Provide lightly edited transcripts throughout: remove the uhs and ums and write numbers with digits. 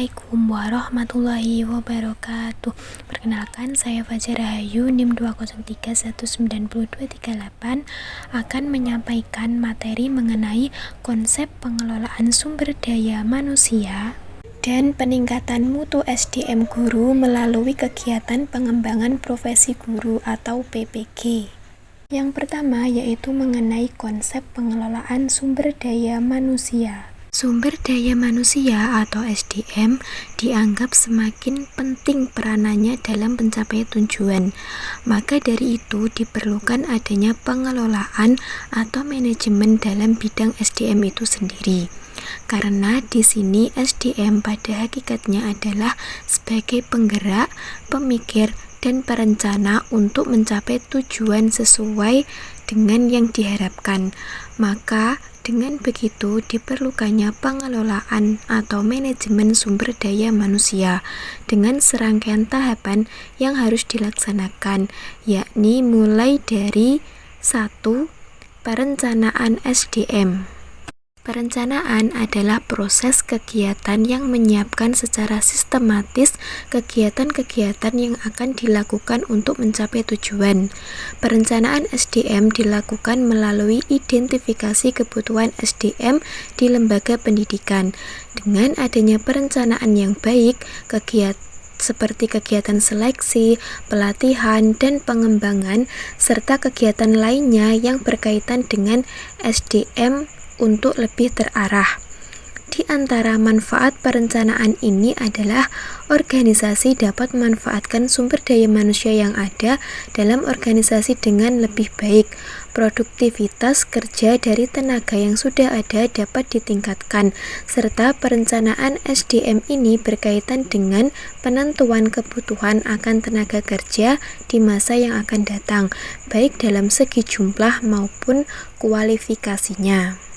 Assalamualaikum warahmatullahi wabarakatuh. Perkenalkan, saya Fajar Rahayu, NIM 203192238 akan menyampaikan materi mengenai konsep pengelolaan sumber daya manusia dan peningkatan mutu SDM guru melalui kegiatan pengembangan profesi guru atau PPG. Yang pertama yaitu mengenai konsep pengelolaan sumber daya manusia. Sumber daya manusia atau SDM dianggap semakin penting peranannya dalam pencapaian tujuan. Maka dari itu diperlukan adanya pengelolaan atau manajemen dalam bidang SDM itu sendiri. Karena di sini SDM pada hakikatnya adalah sebagai penggerak, pemikir, dan perencana untuk mencapai tujuan sesuai dengan yang diharapkan. Maka dengan begitu diperlukannya pengelolaan atau manajemen sumber daya manusia dengan serangkaian tahapan yang harus dilaksanakan, yakni mulai dari 1. Perencanaan SDM. Perencanaan adalah proses kegiatan yang menyiapkan secara sistematis kegiatan-kegiatan yang akan dilakukan untuk mencapai tujuan. Perencanaan SDM dilakukan melalui identifikasi kebutuhan SDM di lembaga pendidikan. Dengan adanya perencanaan yang baik, seperti kegiatan seleksi, pelatihan, dan pengembangan, serta kegiatan lainnya yang berkaitan dengan SDM untuk lebih terarah. Di antara manfaat perencanaan ini adalah organisasi dapat memanfaatkan sumber daya manusia yang ada dalam organisasi dengan lebih baik. Produktivitas kerja dari tenaga yang sudah ada dapat ditingkatkan, serta perencanaan SDM ini berkaitan dengan penentuan kebutuhan akan tenaga kerja di masa yang akan datang, baik dalam segi jumlah maupun kualifikasinya.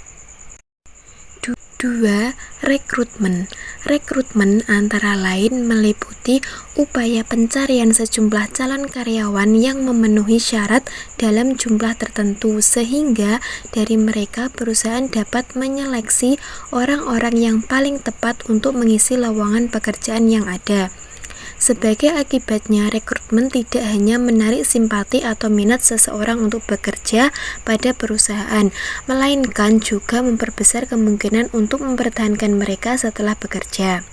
2. Rekrutmen. Rekrutmen antara lain meliputi upaya pencarian sejumlah calon karyawan yang memenuhi syarat dalam jumlah tertentu sehingga dari mereka perusahaan dapat menyeleksi orang-orang yang paling tepat untuk mengisi lowongan pekerjaan yang ada. Sebagai akibatnya, rekrutmen tidak hanya menarik simpati atau minat seseorang untuk bekerja pada perusahaan, melainkan juga memperbesar kemungkinan untuk mempertahankan mereka setelah bekerja.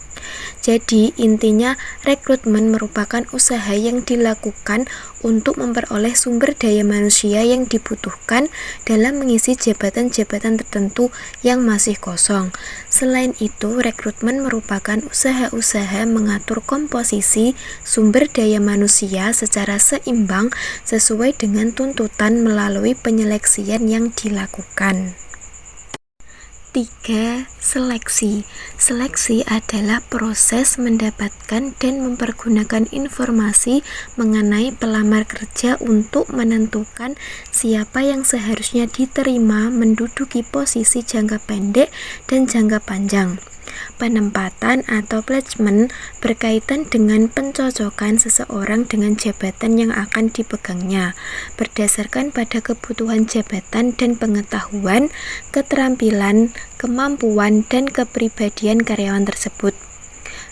Jadi, intinya rekrutmen merupakan usaha yang dilakukan untuk memperoleh sumber daya manusia yang dibutuhkan dalam mengisi jabatan-jabatan tertentu yang masih kosong. Selain itu, rekrutmen merupakan usaha-usaha mengatur komposisi sumber daya manusia secara seimbang sesuai dengan tuntutan melalui penyeleksian yang dilakukan. 3. Seleksi. Seleksi adalah proses mendapatkan dan mempergunakan informasi mengenai pelamar kerja untuk menentukan siapa yang seharusnya diterima menduduki posisi jangka pendek dan jangka panjang. Penempatan atau placement berkaitan dengan pencocokan seseorang dengan jabatan yang akan dipegangnya berdasarkan pada kebutuhan jabatan dan pengetahuan, keterampilan, kemampuan, dan kepribadian karyawan tersebut.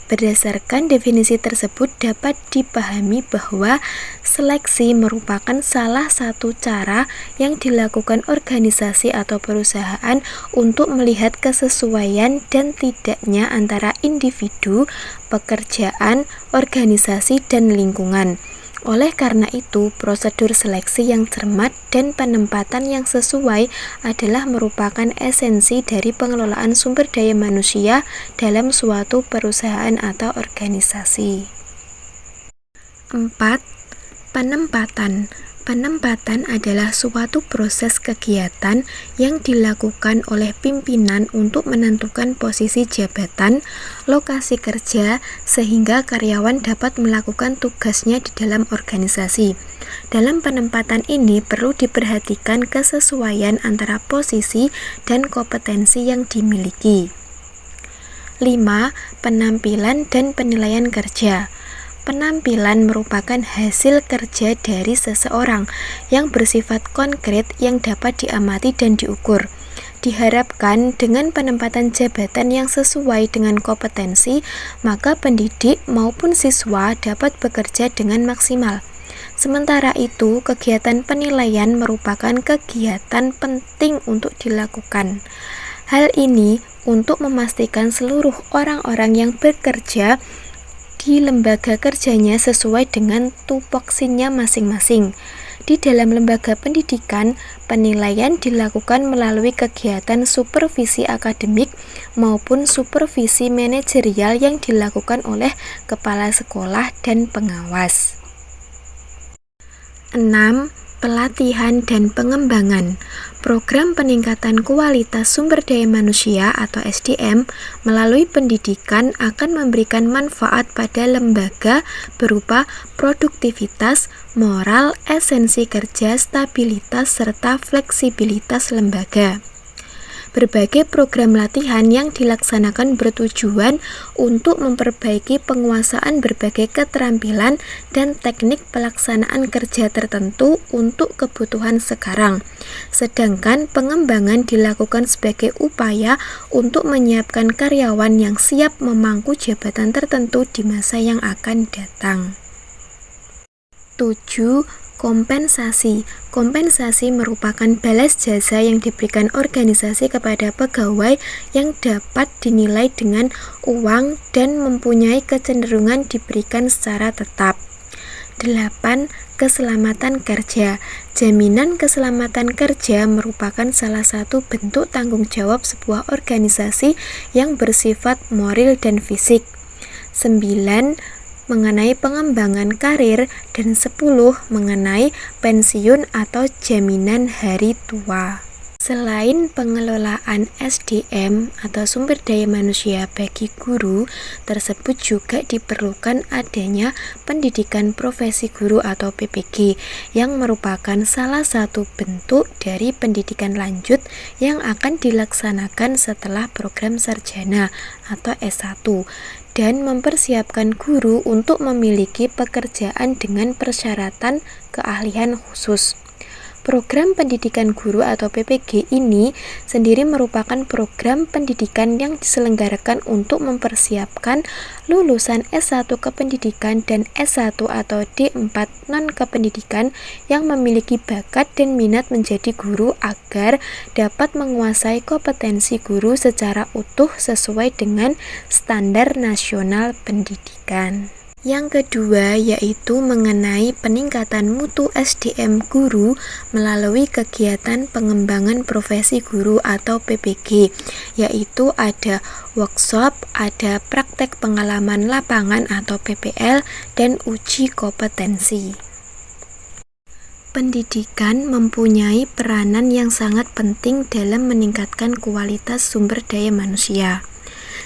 Berdasarkan definisi tersebut dapat dipahami bahwa seleksi merupakan salah satu cara yang dilakukan organisasi atau perusahaan untuk melihat kesesuaian dan tidaknya antara individu, pekerjaan, organisasi, dan lingkungan. Oleh karena itu, prosedur seleksi yang cermat dan penempatan yang sesuai adalah merupakan esensi dari pengelolaan sumber daya manusia dalam suatu perusahaan atau organisasi. 4. Penempatan. Penempatan adalah suatu proses kegiatan yang dilakukan oleh pimpinan untuk menentukan posisi jabatan, lokasi kerja, sehingga karyawan dapat melakukan tugasnya di dalam organisasi. Dalam penempatan ini perlu diperhatikan kesesuaian antara posisi dan kompetensi yang dimiliki. 5. Penampilan dan penilaian kerja. Penampilan merupakan hasil kerja dari seseorang yang bersifat konkret yang dapat diamati dan diukur. Diharapkan dengan penempatan jabatan yang sesuai dengan kompetensi, maka pendidik maupun siswa dapat bekerja dengan maksimal. Sementara itu, kegiatan penilaian merupakan kegiatan penting untuk dilakukan. Hal ini untuk memastikan seluruh orang-orang yang bekerja di lembaga kerjanya sesuai dengan tupoksinya masing-masing. Di dalam lembaga pendidikan, penilaian dilakukan melalui kegiatan supervisi akademik maupun supervisi manajerial yang dilakukan oleh kepala sekolah dan pengawas. 6. Pelatihan dan pengembangan. Program peningkatan kualitas sumber daya manusia atau SDM melalui pendidikan akan memberikan manfaat pada lembaga berupa produktivitas, moral, esensi kerja, stabilitas, serta fleksibilitas lembaga. Berbagai program latihan yang dilaksanakan bertujuan untuk memperbaiki penguasaan berbagai keterampilan dan teknik pelaksanaan kerja tertentu untuk kebutuhan sekarang. Sedangkan pengembangan dilakukan sebagai upaya untuk menyiapkan karyawan yang siap memangku jabatan tertentu di masa yang akan datang. 7. Kompensasi. Kompensasi merupakan balas jasa yang diberikan organisasi kepada pegawai yang dapat dinilai dengan uang dan mempunyai kecenderungan diberikan secara tetap. 8. Keselamatan kerja. Jaminan keselamatan kerja merupakan salah satu bentuk tanggung jawab sebuah organisasi yang bersifat moral dan fisik. 9. Mengenai pengembangan karir, dan 10 mengenai pensiun atau jaminan hari tua. Selain pengelolaan SDM atau sumber daya manusia bagi guru, tersebut juga diperlukan adanya pendidikan profesi guru atau PPG yang merupakan salah satu bentuk dari pendidikan lanjut yang akan dilaksanakan setelah program sarjana atau S1 dan mempersiapkan guru untuk memiliki pekerjaan dengan persyaratan keahlian khusus. Program pendidikan guru atau PPG ini sendiri merupakan program pendidikan yang diselenggarakan untuk mempersiapkan lulusan S1 kependidikan dan S1 atau D4 non-kependidikan yang memiliki bakat dan minat menjadi guru agar dapat menguasai kompetensi guru secara utuh sesuai dengan standar nasional pendidikan. Yang kedua yaitu mengenai peningkatan mutu SDM guru melalui kegiatan pengembangan profesi guru atau PPG, yaitu ada workshop, ada praktek pengalaman lapangan atau PPL, dan uji kompetensi. Pendidikan mempunyai peranan yang sangat penting dalam meningkatkan kualitas sumber daya manusia.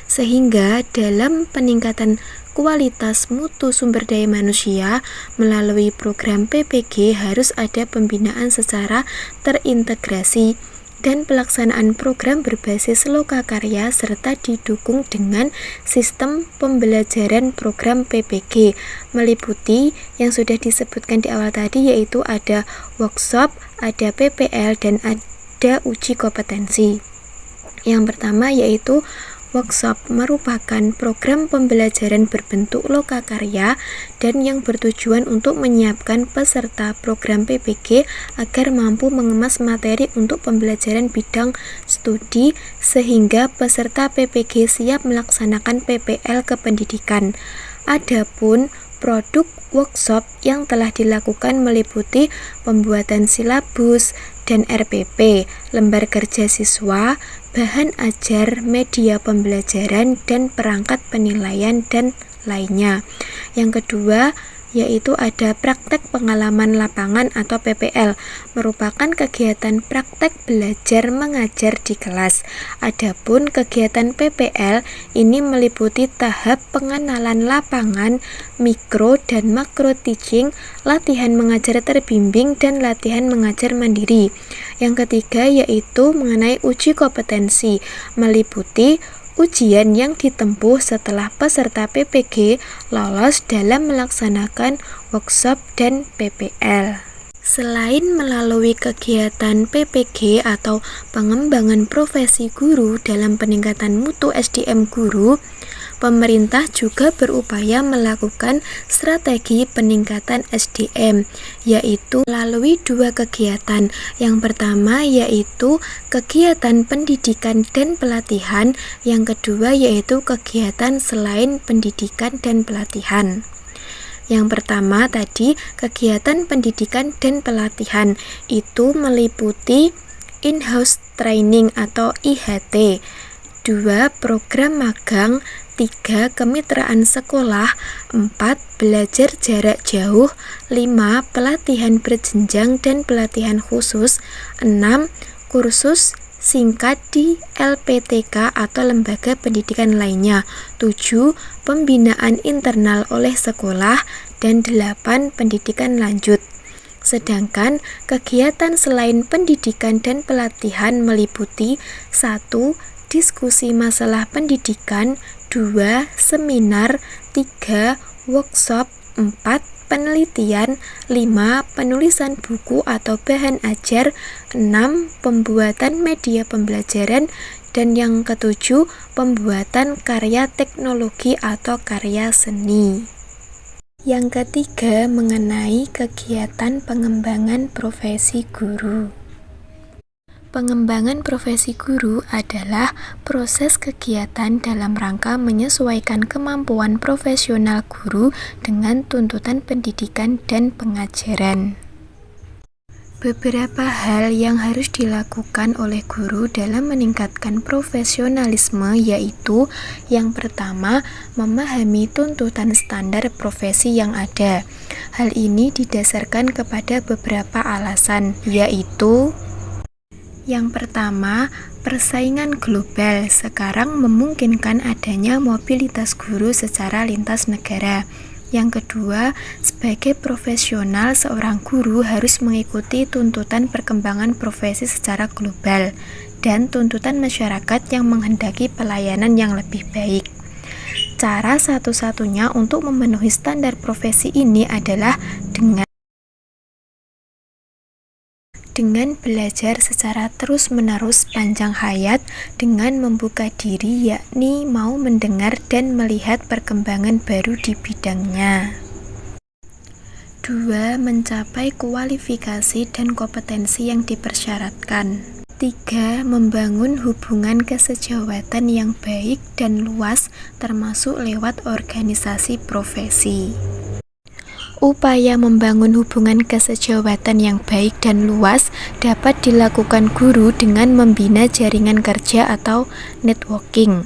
Sehingga dalam peningkatan kualitas mutu sumber daya manusia melalui program PPG harus ada pembinaan secara terintegrasi dan pelaksanaan program berbasis lokakarya serta didukung dengan sistem pembelajaran program PPG meliputi yang sudah disebutkan di awal tadi, yaitu ada workshop, ada PPL, dan ada uji kompetensi. Yang pertama yaitu workshop merupakan program pembelajaran berbentuk lokakarya dan yang bertujuan untuk menyiapkan peserta program PPG agar mampu mengemas materi untuk pembelajaran bidang studi sehingga peserta PPG siap melaksanakan PPL kependidikan. Adapun produk workshop yang telah dilakukan meliputi pembuatan silabus dan RPP, lembar kerja siswa, bahan ajar, media pembelajaran, dan perangkat penilaian dan lainnya. Yang kedua yaitu ada praktek pengalaman lapangan atau PPL, merupakan kegiatan praktek belajar mengajar di kelas. Adapun kegiatan PPL ini meliputi tahap pengenalan lapangan, mikro dan makro teaching, latihan mengajar terbimbing, dan latihan mengajar mandiri. Yang ketiga yaitu mengenai uji kompetensi, meliputi ujian yang ditempuh setelah peserta PPG lolos dalam melaksanakan workshop dan PPL. Selain melalui kegiatan PPG atau pengembangan profesi guru dalam peningkatan mutu SDM guru, pemerintah juga berupaya melakukan strategi peningkatan SDM, yaitu melalui dua kegiatan. Yang pertama yaitu kegiatan pendidikan dan pelatihan, yang kedua yaitu kegiatan selain pendidikan dan pelatihan. Yang pertama tadi, kegiatan pendidikan dan pelatihan itu meliputi in-house training atau IHT, 2 program magang, 3 kemitraan sekolah, 4 belajar jarak jauh, 5 pelatihan berjenjang dan pelatihan khusus, 6 kursus singkat di LPTK atau lembaga pendidikan lainnya, 7 pembinaan internal oleh sekolah, dan 8 pendidikan lanjut. Sedangkan kegiatan selain pendidikan dan pelatihan meliputi 1 diskusi masalah pendidikan, 2 seminar, 3 workshop, 4 penelitian, 5 penulisan buku atau bahan ajar, 6 pembuatan media pembelajaran, dan yang ketujuh pembuatan karya teknologi atau karya seni. Yang ketiga mengenai kegiatan pengembangan profesi guru. Pengembangan profesi guru adalah proses kegiatan dalam rangka menyesuaikan kemampuan profesional guru dengan tuntutan pendidikan dan pengajaran. Beberapa hal yang harus dilakukan oleh guru dalam meningkatkan profesionalisme yaitu yang pertama, memahami tuntutan standar profesi yang ada. Hal ini didasarkan kepada beberapa alasan, yaitu yang pertama, persaingan global sekarang memungkinkan adanya mobilitas guru secara lintas negara. Yang kedua, sebagai profesional, seorang guru harus mengikuti tuntutan perkembangan profesi secara global dan tuntutan masyarakat yang menghendaki pelayanan yang lebih baik. Cara satu-satunya untuk memenuhi standar profesi ini adalah dengan belajar secara terus-menerus panjang hayat, dengan membuka diri, yakni mau mendengar dan melihat perkembangan baru di bidangnya. 2. Mencapai kualifikasi dan kompetensi yang dipersyaratkan. 3. Membangun hubungan kesejawatan yang baik dan luas, termasuk lewat organisasi profesi. Upaya membangun hubungan kesejawatan yang baik dan luas dapat dilakukan guru dengan membina jaringan kerja atau networking.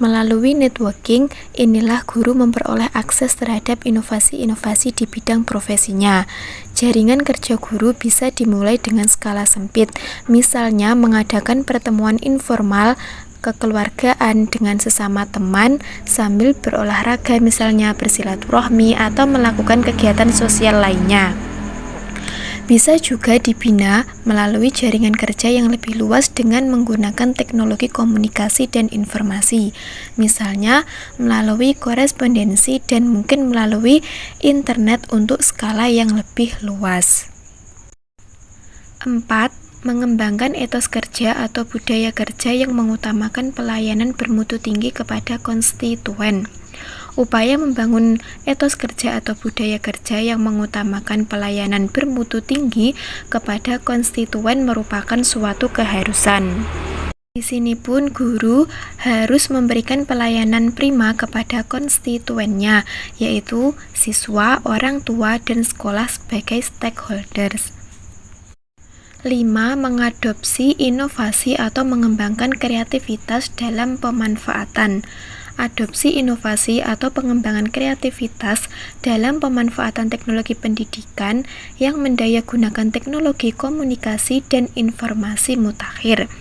Melalui networking, inilah guru memperoleh akses terhadap inovasi-inovasi di bidang profesinya. Jaringan kerja guru bisa dimulai dengan skala sempit, misalnya mengadakan pertemuan informal kekeluargaan dengan sesama teman sambil berolahraga, misalnya bersilaturahmi atau melakukan kegiatan sosial lainnya. Bisa juga dibina melalui jaringan kerja yang lebih luas dengan menggunakan teknologi komunikasi dan informasi, misalnya melalui korespondensi dan mungkin melalui internet untuk skala yang lebih luas. 4. Mengembangkan etos kerja atau budaya kerja yang mengutamakan pelayanan bermutu tinggi kepada konstituen. Upaya membangun etos kerja atau budaya kerja yang mengutamakan pelayanan bermutu tinggi kepada konstituen merupakan suatu keharusan. Di sini pun guru harus memberikan pelayanan prima kepada konstituennya, yaitu siswa, orang tua, dan sekolah sebagai stakeholders. 5. Mengadopsi inovasi atau mengembangkan kreativitas dalam pemanfaatan. Adopsi inovasi atau pengembangan kreativitas dalam pemanfaatan teknologi pendidikan yang mendayagunakan teknologi komunikasi dan informasi mutakhir.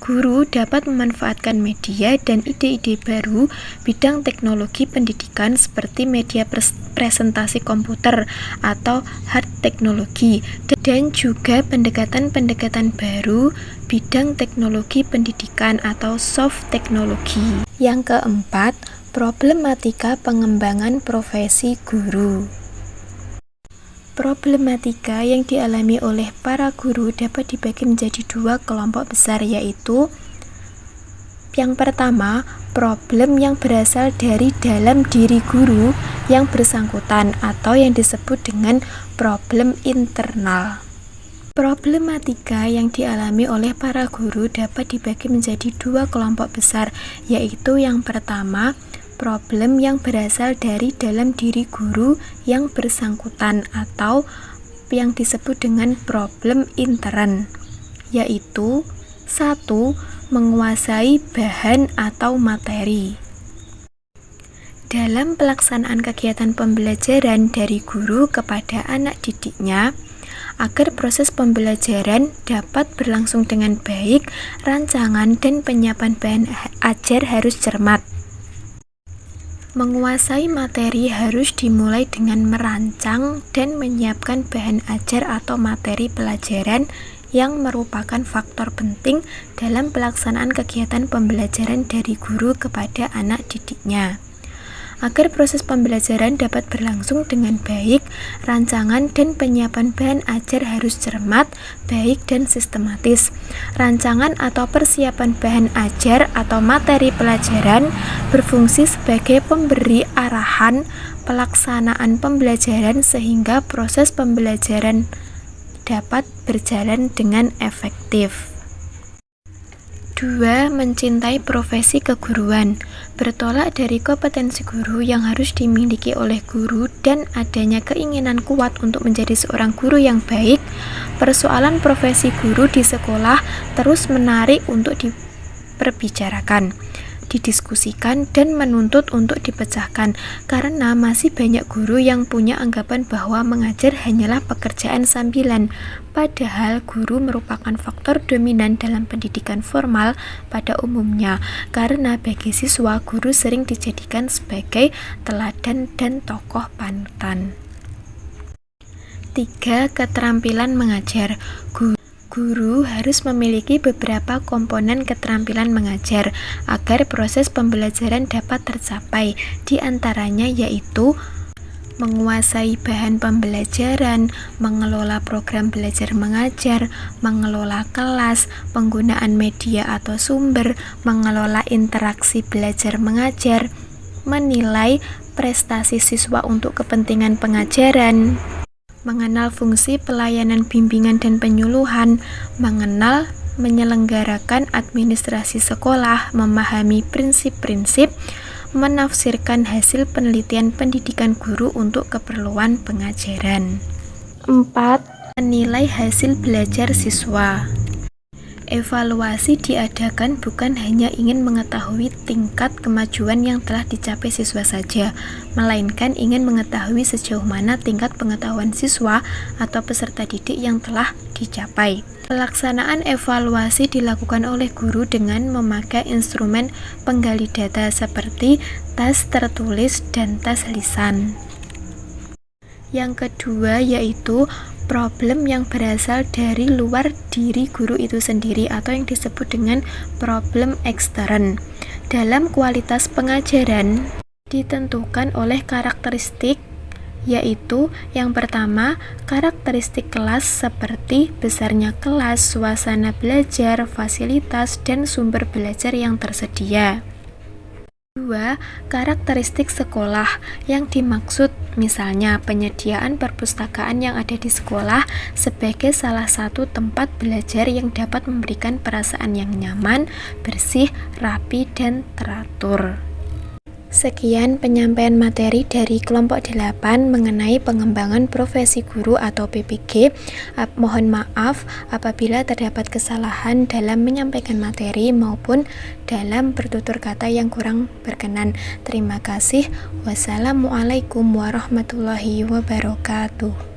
Guru dapat memanfaatkan media dan ide-ide baru bidang teknologi pendidikan seperti media presentasi komputer atau hard teknologi, dan juga pendekatan-pendekatan baru bidang teknologi pendidikan atau soft teknologi. Yang keempat, problematika pengembangan profesi guru. Problematika yang dialami oleh para guru dapat dibagi menjadi dua kelompok besar, yaitu yang pertama, problem yang berasal dari dalam diri guru yang bersangkutan atau yang disebut dengan problem internal. Problematika yang dialami oleh para guru dapat dibagi menjadi dua kelompok besar, yaitu yang pertama, problem yang berasal dari dalam diri guru yang bersangkutan atau yang disebut dengan problem intern, yaitu 1. Menguasai bahan atau materi. Dalam pelaksanaan kegiatan pembelajaran dari guru kepada anak didiknya, agar proses pembelajaran dapat berlangsung dengan baik, rancangan dan penyiapan bahan ajar harus cermat. Menguasai materi harus dimulai dengan merancang dan menyiapkan bahan ajar atau materi pelajaran yang merupakan faktor penting dalam pelaksanaan kegiatan pembelajaran dari guru kepada anak didiknya. Agar proses pembelajaran dapat berlangsung dengan baik, rancangan dan penyiapan bahan ajar harus cermat, baik dan sistematis. Rancangan atau persiapan bahan ajar atau materi pelajaran berfungsi sebagai pemberi arahan pelaksanaan pembelajaran sehingga proses pembelajaran dapat berjalan dengan efektif. 2. Mencintai profesi keguruan. Bertolak dari kompetensi guru yang harus dimiliki oleh guru dan adanya keinginan kuat untuk menjadi seorang guru yang baik, persoalan profesi guru di sekolah terus menarik untuk diperbicarakan, didiskusikan dan menuntut untuk dipecahkan, karena masih banyak guru yang punya anggapan bahwa mengajar hanyalah pekerjaan sambilan, padahal guru merupakan faktor dominan dalam pendidikan formal pada umumnya, karena bagi siswa guru sering dijadikan sebagai teladan dan tokoh panutan. 3. Keterampilan mengajar. Guru harus memiliki beberapa komponen keterampilan mengajar agar proses pembelajaran dapat tercapai. Di antaranya yaitu menguasai bahan pembelajaran, mengelola program belajar mengajar, mengelola kelas, penggunaan media atau sumber, mengelola interaksi belajar mengajar, menilai prestasi siswa untuk kepentingan pengajaran, mengenal fungsi pelayanan bimbingan dan penyuluhan, mengenal menyelenggarakan administrasi sekolah, memahami prinsip-prinsip, menafsirkan hasil penelitian pendidikan guru untuk keperluan pengajaran. 4. Menilai hasil belajar siswa. Evaluasi diadakan bukan hanya ingin mengetahui tingkat kemajuan yang telah dicapai siswa saja, melainkan ingin mengetahui sejauh mana tingkat pengetahuan siswa atau peserta didik yang telah dicapai. Pelaksanaan evaluasi dilakukan oleh guru dengan memakai instrumen penggali data seperti tes tertulis dan tes lisan. Yang kedua yaitu problem yang berasal dari luar diri guru itu sendiri atau yang disebut dengan problem ekstern. Dalam kualitas pengajaran ditentukan oleh karakteristik, yaitu yang pertama, karakteristik kelas seperti besarnya kelas, suasana belajar, fasilitas, dan sumber belajar yang tersedia. 2. Karakteristik sekolah yang dimaksud misalnya penyediaan perpustakaan yang ada di sekolah sebagai salah satu tempat belajar yang dapat memberikan perasaan yang nyaman, bersih, rapi, dan teratur. Sekian penyampaian materi dari kelompok 8 mengenai pengembangan profesi guru atau PPG. Mohon maaf apabila terdapat kesalahan dalam menyampaikan materi maupun dalam bertutur kata yang kurang berkenan. Terima kasih. Wassalamualaikum warahmatullahi wabarakatuh.